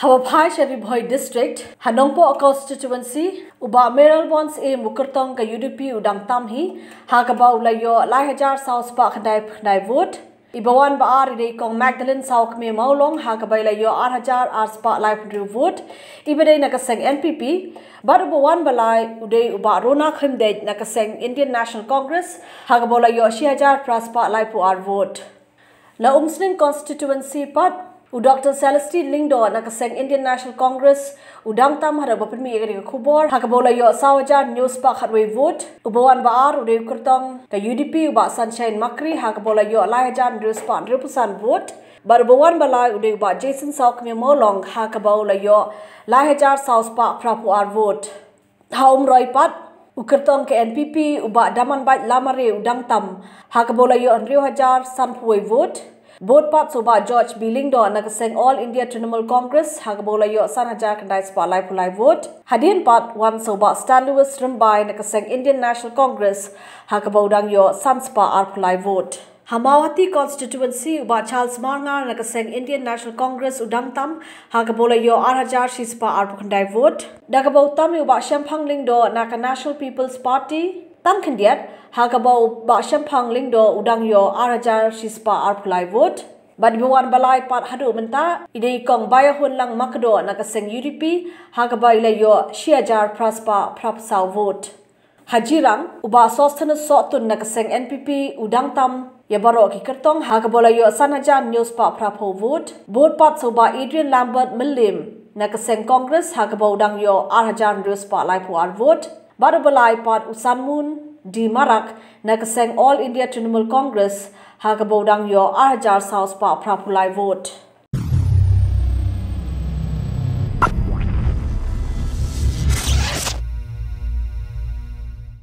Ribhoi Ribhoi District, Hanongpo Constituency, Uba Meral Bonds A Mukertong ka UDP udang tamhi, Hagabau layo Lahajar South Park Dai vote, Ibawan Baar de Kong Magdalene South Me Maulong, Hagabay layo Arhajar Arspa Life vote, Ibade Nakaseng NPP, Barubawan Balai Ude Uba Rona Krimde Nakaseng Indian National Congress, Hagabola yo Shiajar Praspa Life vote. La Umsnin Constituency Pat, Dr. Celestine Lingdo nakaseng Indian National Congress udang tam hada bapmi egri khubor hakabola yo sawajar news pak hadwe vote ubawan baar ude kurtong ka UDP uba Sunshine Makri hakabola yo lahajan news pak 100% vote barbawan balai ude uba Jason Sauk me molong hakabola yo lahajar south pak prapu ar vote haum roi pat ukertong ke NPP uba daman bait lamare udang tam hakabola yo 100,000 sanpui vote Both parts of George Bilingdo nakaseng All India Trinamool Congress hagabola yo sanhajar kandai spalai pulai vote. Hadin part one soba Stan Lewis Ribhoi nakaseng Indian National Congress hagabodang yo sanspa arpulai vote. Hamawati Constituency uba Charles Marngar nakaseng Indian National Congress udang tam hagabola yo arhajar shispa arpukandai vote. Dagabautam uba Shampang Lingdo naka National People's Party Tam kendiat hagabau ba Shampang Lingdo udang yo arajar shispa arpulai vote. Badbuan balai pat hadu menta ide kong bayahun lang makdo nakaseng UDP hagabai layo shiajar praspa prapsau vote. Hajirang uba sostana sotun nakaseng NPP udang tam yabaro ki kertong hagabola yo sanajan news pa prapo vote. Both pat soba Adrian Lambert Milim nakaseng Congress hagabau dang yo arajan news pa laipu ar vote. Baru balai pat usanmun di Marak nakaseng All India Trinamool Congress hagabodang yo arhajar south pa prapulai vote.